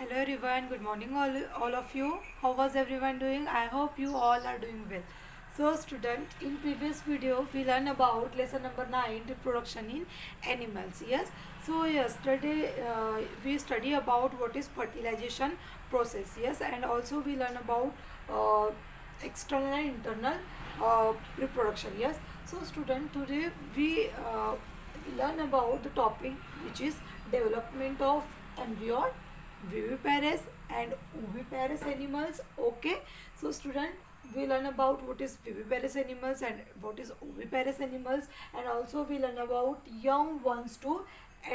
Hello everyone, good morning all of you. How was everyone doing? I hope you all are doing well. So student, in previous video we learned about lesson number 9 reproduction in animals. Yes. So yesterday we study about what is fertilization process. Yes, and also we learn about external and internal reproduction. Yes. So student, today we learn about the topic which is development of embryo, viviparous and oviparous animals. Okay, so student, we learn about what is viviparous animals and what is oviparous animals, and also we learn about young ones to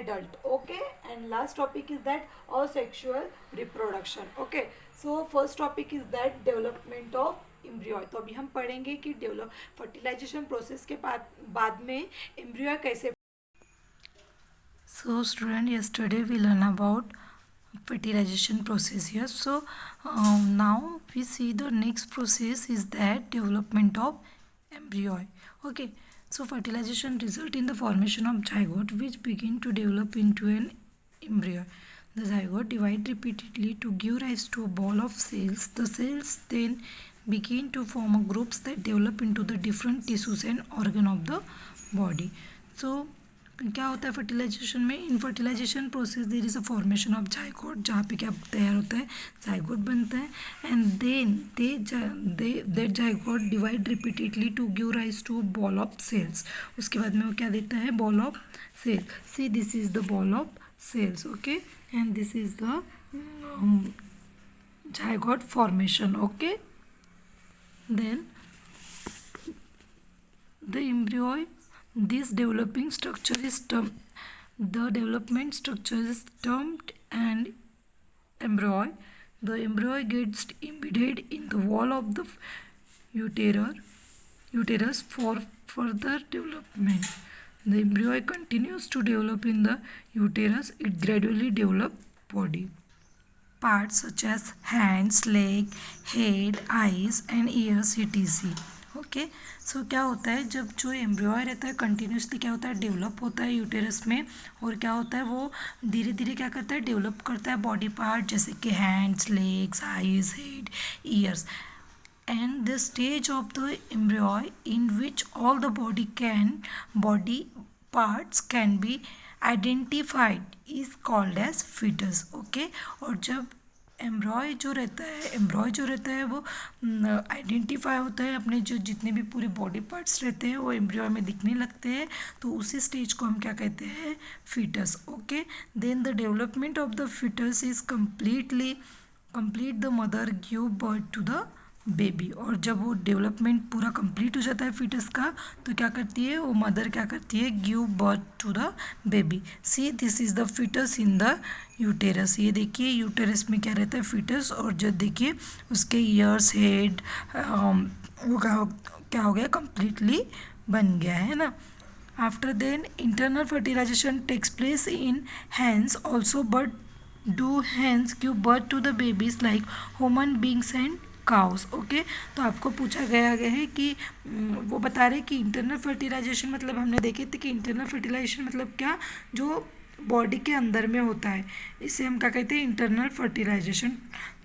adult. Okay, and last topic is that asexual reproduction. Okay, so first topic is that development of embryo. तो अभी हम पढ़ेंगे कि develop fertilisation process के बाद में embryo कैसे. So student, yesterday we learn about fertilization process here. So now we see the next process is that development of embryo. Okay, so fertilization result in the formation of zygote which begin to develop into an embryo. The zygote divide repeatedly to give rise to a ball of cells. The cells then begin to form a groups that develop into the different tissues and organ of the body. So क्या होता है fertilization में. In fertilization process there is a formation of zygote, जहाँ पे क्या तैयार होता है, जाइगोट बनता है. And then that zygote divide repeatedly to give rise to ball of cells. उसके बाद में वो क्या देता है, ball of cell. See this is the ball of cells. Okay, and this is the zygote formation. Okay, then the embryo, this developing structure is termed, the development structure is termed an embryo. The embryo gets embedded in the wall of the uterus for further development. The embryo continues to develop in the uterus. It gradually develops body parts such as hands, leg, head, eyes and ears etc. Okay, so क्या होता है, जब जो embryo रहता है continuously क्या होता है, डेवलप होता है यूटेरस में. और क्या होता है, वो धीरे धीरे क्या करता है, डेवलप करता है बॉडी पार्ट जैसे कि hands, legs, eyes, head, ears. And the stage of the embryo in which all the body parts can be identified is called as foetus. Okay, और जब एम्ब्रॉय जो रहता है वो आइडेंटिफाई होता है, अपने जो जितने भी पूरे बॉडी पार्ट्स रहते हैं वो एम्ब्रॉय में दिखने लगते हैं, तो उसी स्टेज को हम क्या कहते हैं, foetus. Okay, then the development of the foetus is complete the mother give birth to the baby. और जब वो डेवलपमेंट पूरा कंप्लीट हो जाता है फीटस का, तो क्या करती है वो मदर, क्या करती है, give birth to the baby. See this is the foetus in the uterus. ये देखिए यूटेरस में क्या रहता है, फीटस. और जब देखिए उसके ईयर्स, हेड, वो क्या हो गया, कम्प्लीटली बन गया है ना. After then internal fertilisation takes place in hens also, but do hens give birth to the babies like human beings and cows. Okay, तो आपको पूछा गया है कि वो बता रहे कि इंटरनल फर्टिलाइजेशन मतलब हमने देखे थे कि इंटरनल फर्टिलाइजेशन मतलब क्या, जो बॉडी के अंदर में होता है, इसे हम क्या कहते हैं, इंटरनल फर्टिलाइजेशन.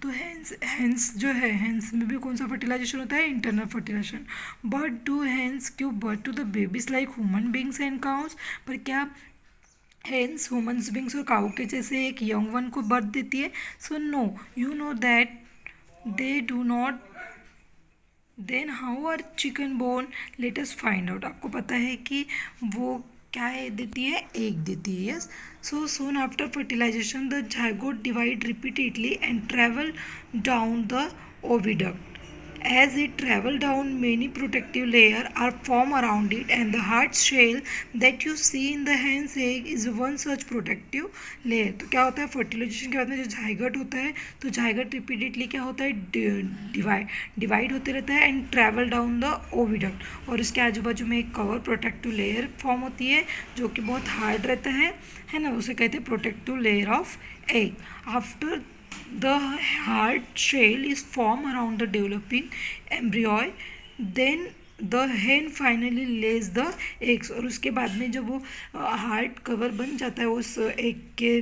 तो हैंस जो है, हैंस में भी कौन सा फर्टिलाइजेशन होता है, internal fertilisation. But do hens give birth to the babies like human beings and cows. पर क्या हैंस ह्यूमन बींग्स और काउ के जैसे एक यंग वन को बर्थ देती है? So no, you know that they do not. then how are chicken born? let us find out. आपको पता है कि वो क्या है, देती है, एग देती है. Yes, so soon after fertilization the zygote divide repeatedly and travel down the oviduct. As it travel down, many protective layer are formed around it, and the hard shell that you see in the hen's egg is one such protective layer. तो क्या होता है, fertilisation के बाद में जो जाइगट होता है, तो जाइगट रिपीटेडली क्या होता है, डिवाइड होते रहता है and travel down the oviduct. और उसके आजू बाजू में एक कवर प्रोटेक्टिव लेयर फॉर्म होती है जो कि बहुत हार्ड रहता है ना, उसे कहते हैं protective layer of egg. After the hard shell is formed around the developing embryo, then the hen finally lays the eggs. और उसके बाद में जब वो हार्ड कवर बन जाता है उस एग के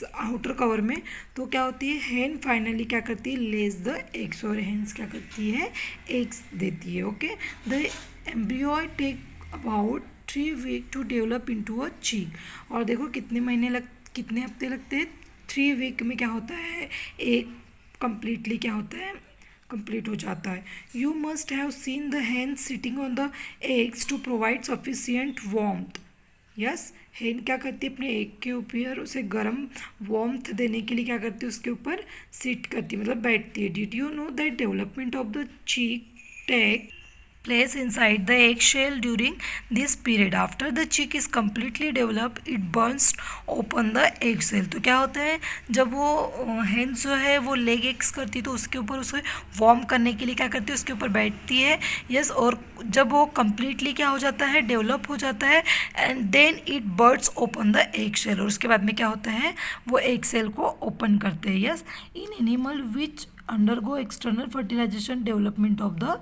आउटर कवर में, तो क्या होती है, हेन फाइनली क्या करती है, लेज द एग्स, और हेन्स क्या करती है, एग्स देती है। Okay, the embryo take about 3 week to develop into a chick. और देखो कितने हफ्ते लगते हैं, 3 वीक में क्या होता है, एक कंप्लीटली क्या होता है, कंप्लीट हो जाता है। You must have seen the hen sitting on the eggs to provide sufficient warmth. Yes, hen क्या करती है, अपने एग के ऊपर उसे गर्म वार्मथ देने के लिए क्या करती है, उसके ऊपर सिट करती है, मतलब बैठती है। Did you know that development of the chick take place inside the eggshell during this period. After the chick is completely developed, it bursts open the eggshell. तो क्या होता है, जब वो hen जो है वो लेग एग्स करती है तो उसके ऊपर उसे वार्म करने के लिए क्या करती है, उसके ऊपर बैठती है। यस, और जब वो कम्प्लीटली क्या हो जाता है, डेवलप हो जाता है, and then it bursts open the egg shell, और उसके बाद में क्या होता है, वो एग सेल को ओपन करते हैं। Yes, in animal which undergo external fertilization, development of the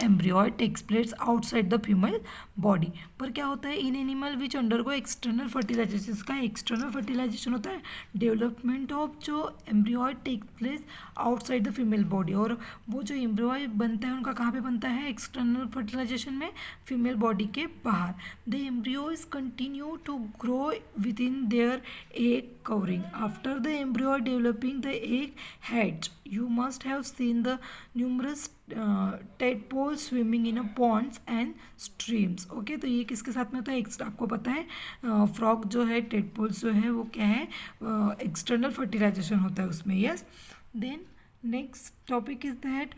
embryo takes place outside the female body। पर क्या होता है, in animal which undergo external fertilisation, इसका एक्सटर्नल फर्टिलाइजेशन होता है, डेवलपमेंट ऑफ जो embryo take place outside the female body, और वो जो एम्ब्रियो बनता है उनका कहाँ पे बनता है, एक्सटर्नल फर्टिलाइजेशन में, फीमेल बॉडी के बाहर। The embryo is continue to grow within their egg covering. After the embryo developing the egg heads, you must have seen the numerous tadpoles swimming in a ponds and streams. Okay, तो ये किसके साथ में होता है, आपको पता है, फ्रॉग जो है, टेडपोल्स जो है, वो क्या है, एक्सटर्नल फर्टिलाइजेशन होता है उसमें। Yes, then next topic is that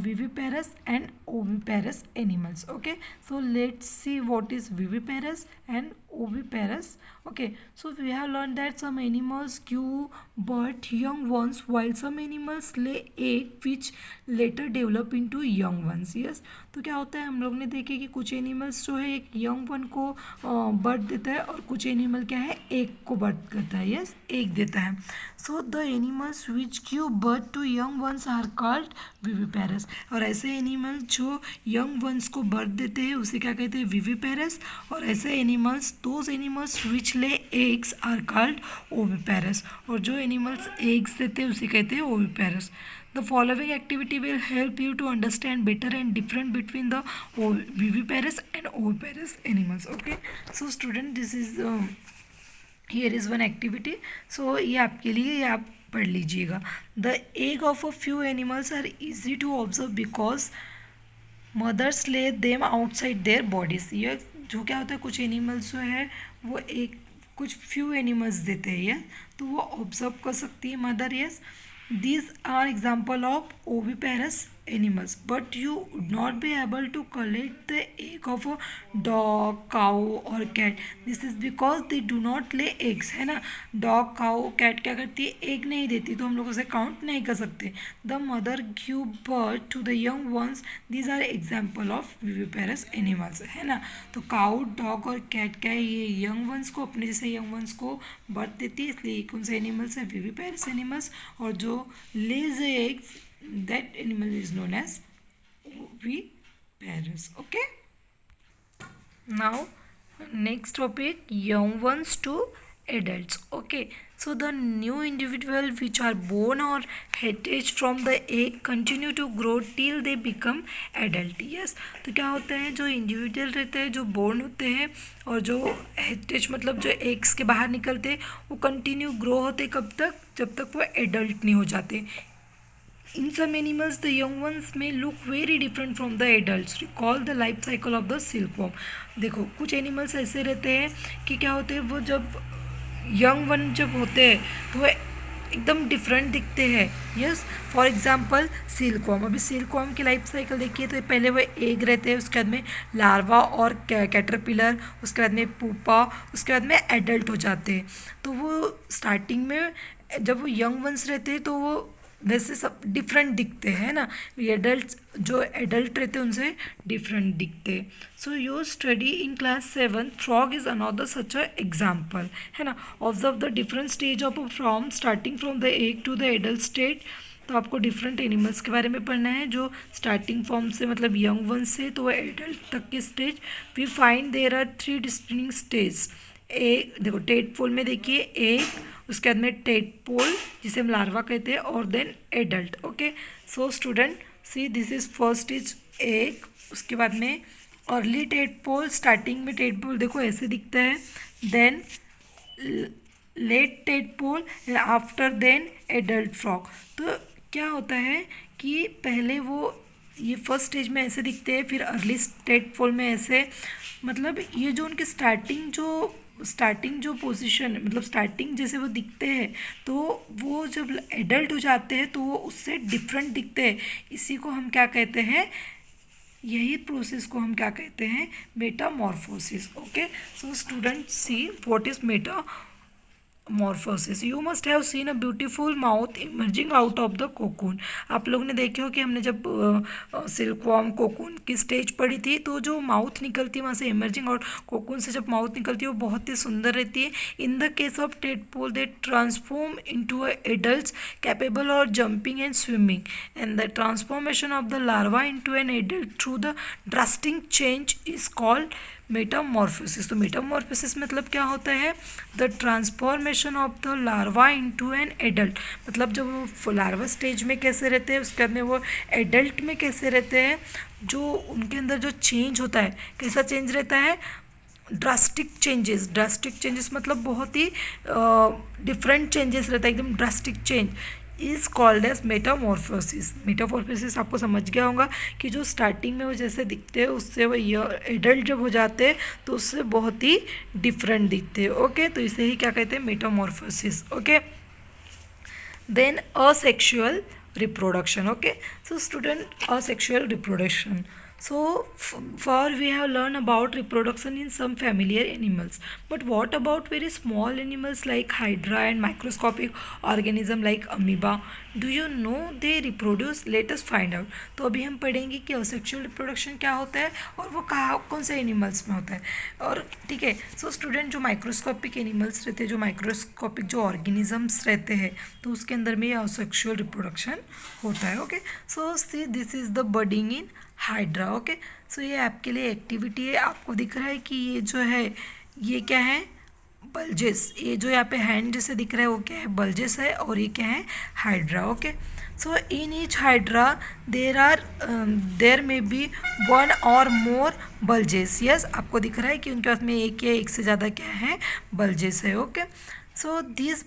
viviparous and oviparous animals. Okay, so let's see what is viviparous and oviparous. Okay, so we have learned that some animals give birth young ones while some animals lay egg which later develop into young ones. Yes, तो क्या होता है, हम लोग ने देखे कि कुछ एनिमल्स जो है एक यंग वन को बर्थ देता है, और कुछ एनिमल क्या है, एक को बर्थ करता है। यस, एक देता है। So the animals which give birth to young ones are called viviparous, और ऐसे एनिमल जो यंग वंस को बर्थ देते हैं उसे क्या कहते हैं, विविपेरस, और ऐसे animals, those animals which lay eggs are called oviparous, और जो एनिमल्स एग्स देते हैं उसे कहते हैं oviparous. The following activity will help you to understand better and different between the viviparous and oviparous animals. Okay, so student, this is here is one activity. So ये आपके लिए, ये आप पढ़ लीजिएगा। The egg of a few animals are easy to observe because mothers lay them outside their bodies. ये जो क्या होता है, कुछ एनिमल्स जो है वो एक कुछ फ्यू एनिमल्स देते हैं, ये तो वो ऑब्जर्व कर सकती है mother. Yes, these are example of oviparous animals, but you would not be able to collect the egg of a dog, cow or cat. This is because they do not lay eggs, है ना। Dog, cow, cat क्या करती है, egg नहीं देती, तो हम लोग उसे काउंट नहीं कर सकते। The mother give birth to the young ones, these are example of viviparous animals, है ना। तो काउ, डॉग और कैट क्या है, ये यंग वंस को, अपने जैसे यंग वंस को बर्थ देती है, इसलिए कौन से एनिमल्स है, विविपेरस एनिमल्स। और जो लेज eggs, that animal is known as oviparous. Okay, now next topic, young ones to adults. Okay, so the new individual which are born or hatched from the egg continue to grow till they become adult. Yes, तो क्या होता है, जो individual रहते हैं, जो born होते हैं, और जो हैटेज मतलब जो एग्स के बाहर निकलते हैं, वो कंटिन्यू ग्रो होते कब तक, जब तक वो एडल्ट नहीं हो जाते। In some animals, the young ones may look very different from the adults. Recall the life cycle of the silkworm. देखो, कुछ एनिमल्स ऐसे रहते हैं कि क्या होते हैं, वो जब यंग वन जब होते हैं तो वो एकदम डिफरेंट दिखते हैं। Yes, for example silkworm. अभी सिल्कवर्म की लाइफ साइकिल देखिए, तो पहले वो एग रहते हैं, उसके बाद में लार्वा और कैटरपिलर, उसके बाद में पुपा, उसके बाद में एडल्ट हो जाते हैं। तो वो स्टार्टिंग में जब वो यंग वंस रहते हैं तो वो वैसे सब डिफरेंट दिखते हैं ना, एडल्ट जो एडल्ट रहते हैं उनसे डिफरेंट दिखते हैं। So your study in class 7 frog is another such a example, है ना। Observe the different stage of a from starting from the egg to the adult state. तो आपको डिफरेंट एनिमल्स के बारे में पढ़ना है, जो स्टार्टिंग फॉर्म से मतलब यंग वन से तो एडल्ट तक के stage. We find there are 3 distinct stage एक देखो टेडपोल में देखिए एक, उसके बाद में टेडपोल जिसे हम लार्वा कहते हैं, और then adult. Okay, so student see this is first is एक, उसके बाद में अर्ली टेडपोल, स्टार्टिंग में टेडपोल देखो ऐसे दिखता है, then late tadpole, after then adult frog. तो क्या होता है कि पहले वो ये फर्स्ट स्टेज में ऐसे दिखते हैं, फिर अर्ली टेडपोल में ऐसे, मतलब ये जो उनके स्टार्टिंग जो पोजीशन है, मतलब स्टार्टिंग जैसे वो दिखते हैं, तो वो जब एडल्ट हो जाते हैं तो वो उससे डिफरेंट दिखते हैं। इसी को हम क्या कहते हैं, यही प्रोसेस को हम क्या कहते हैं, metamorphosis. Okay, so student see what is Metamorphosis. You must have seen a beautiful mouth emerging out of the cocoon. आप लोगों ने देखे हो कि हमने जब सिल्कवॉर्म कोकून की स्टेज पढ़ी थी, तो जो माउथ निकलती है वहाँ से इमर्जिंग आउट, कोकून से जब माउथ निकलती है वो बहुत ही सुंदर रहती है। In the case of tadpole they transform into a adults capable of jumping and swimming, and the transformation of the larva into an adult through the drastic change is called Metamorphosis. तो Metamorphosis मतलब क्या होता है, the transformation of the larva into an adult, मतलब जब वो larva stage में कैसे रहते हैं, उसके बाद में वो एडल्ट में कैसे रहते हैं, जो उनके अंदर जो चेंज होता है, कैसा चेंज रहता है, ड्रास्टिक चेंजेस मतलब बहुत ही डिफरेंट चेंजेस रहता है, एकदम drastic change is called as metamorphosis. Metamorphosis आपको समझ गया होगा कि जो स्टार्टिंग में वो जैसे दिखते हैं उससे वो एडल्ट जब हो जाते हैं तो उससे बहुत ही डिफरेंट दिखते हैं। ओके, तो इसे ही क्या कहते हैं, metamorphosis. Okay, then asexual reproduction. Okay, so student, asexual reproduction. So far we have learned about reproduction in some familiar animals, but what about very small animals like hydra and microscopic organism like amoeba? Do you know they reproduce? Let us find out. तो अभी हम पढ़ेंगे कि asexual reproduction क्या होता है और वो कहाँ कौन से एनिमल्स में होता है। और ठीक है, सो स्टूडेंट जो माइक्रोस्कोपिक एनिमल्स रहते हैं, जो माइक्रोस्कोपिक जो ऑर्गेनिजम्स रहते हैं, तो उसके अंदर में ये asexual reproduction होता है। Okay, so see this is the budding in hydra. Okay, so ये आपके लिए एक्टिविटी है। आपको दिख रहा है कि ये जो है ये क्या है, बल्जेस। ये जो यहाँ पे हैंड जैसे दिख रहा है वो क्या है, बल्जेस है, और ये क्या है, hydra. Okay, so in each hydra there में बी वन और मोर बल्जेस। यस, आपको दिख रहा है कि उनके पास में एक या एक से ज़्यादा क्या है, बल्जेस है। Okay, so these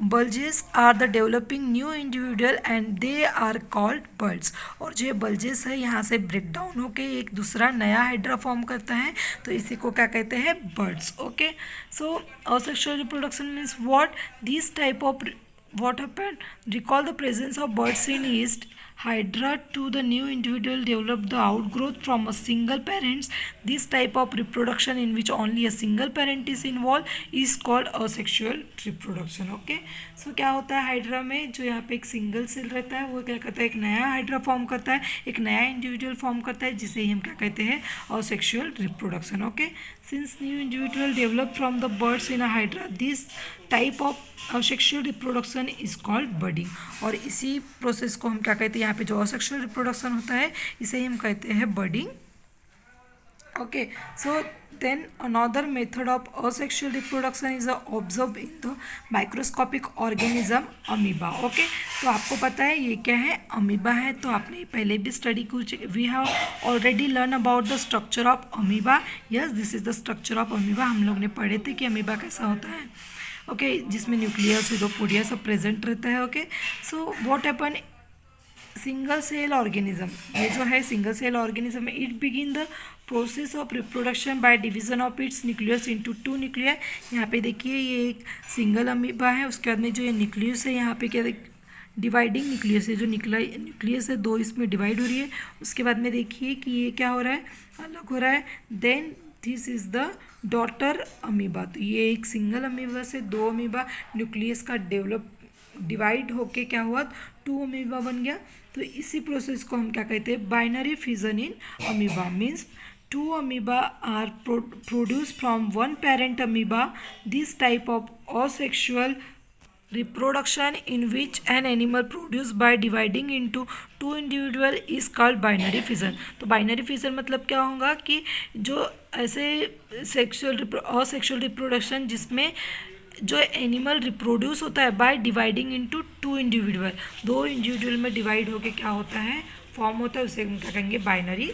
bulges are the developing new individual and they are called buds। और जो bulges है यहाँ से ब्रेक डाउन होके एक दूसरा नया हाइड्रा फॉर्म करता है, तो इसी को क्या कहते हैं, buds। Okay, so asexual reproduction means what, this type of what happened, recall the presence of buds in yeast hydra to the new individual develop the outgrowth from a single parents. This type of reproduction in which only a single parent is involved is called asexual reproduction। Okay, so क्या होता है hydra में, जो यहाँ पे एक single cell रहता है वो क्या करता है, एक नया हाइड्रा फॉर्म करता है, एक नया इंडिविजुअल फॉर्म करता है, जिसे ही हम क्या कहते हैं, asexual reproduction। Okay, since new individual develop from the buds in a hydra, this type of asexual reproduction is called budding। और इसी प्रोसेस को हम क्या कहते हैं, यहाँ पे जो asexual reproduction होता है इसे हम कहते हैं budding। Okay, so then another method of asexual reproduction is observed in the microscopic organism amoeba। Okay, तो आपको पता है ये क्या है, अमीबा है, तो आपने पहले भी स्टडी कुछ, we have already learn about the structure of amoeba. Yes, this is the structure of amoeba. हम लोग ने पढ़े थे कि अमीबा कैसा होता है। ओके, जिसमें न्यूक्लियस, सीडोपोडिया सब प्रेजेंट रहता है। Okay, so what happen, single cell organism, ये जो है single cell organism, it begin the process of reproduction by division of its nucleus into two nuclear. यहाँ पे देखिए ये एक सिंगल अमीबा है, उसके बाद में जो ये न्यूक्लियस है यहाँ पे क्या डिवाइडिंग न्यूक्लियस है, जो न्यूक्लियस है दो इसमें डिवाइड हो रही है। उसके बाद में देखिए कि ये क्या हो रहा है, अलग हो रहा है। Then this is the daughter amoeba. तो ये एक सिंगल अमीबा से दो अमीबा न्यूक्लियस का डिवाइड होके क्या हुआ, टू अमीबा बन गया। तो इसी प्रोसेस को हम क्या कहते हैं, binary fission in amoeba. Means two amoeba are produced from one parent amoeba. This type of asexual reproduction in which an animal produced by dividing into two individual is called binary fission। तो binary fission मतलब क्या होगा कि जो ऐसे sexual reproduction जिसमें जो animal reproduce होता है by dividing into two individual, दो इंडिविजुअल में डिवाइड होके क्या होता है, फॉर्म होता है, उसे हम क्या कहेंगे, binary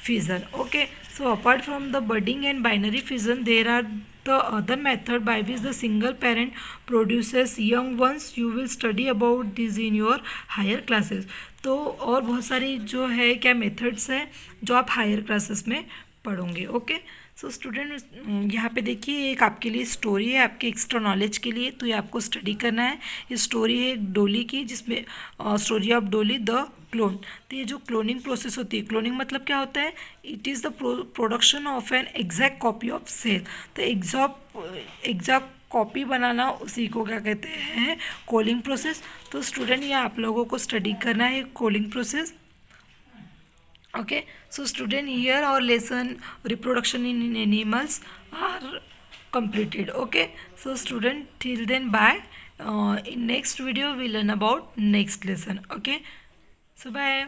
fission. Okay, so apart from the budding and binary fission, there are the other method by which the single parent produces young ones. You will study about this in your higher classes. तो और बहुत सारी जो है क्या methods हैं जो आप हायर क्लासेस में पढ़ोगे. ओके, सो स्टूडेंट यहाँ पे देखिए एक आपके लिए स्टोरी है, आपके एक्स्ट्रा नॉलेज के लिए, तो ये आपको स्टडी करना है. ये स्टोरी है एक डोली की, जिसमें स्टोरी ऑफ डोली द क्लोन. तो ये जो क्लोनिंग प्रोसेस होती है, क्लोनिंग मतलब क्या होता है, it is the production of an exact copy of cell. तो एग्जैक्ट कॉपी बनाना उसी को क्या कहते हैं, कोलिंग प्रोसेस. तो स्टूडेंट ये आप लोगों को स्टडी करना है cloning process. Okay, so student, here our lesson reproduction in animals are completed. Okay, so student, till then bye. In next video we learn about next lesson. Okay, so bye.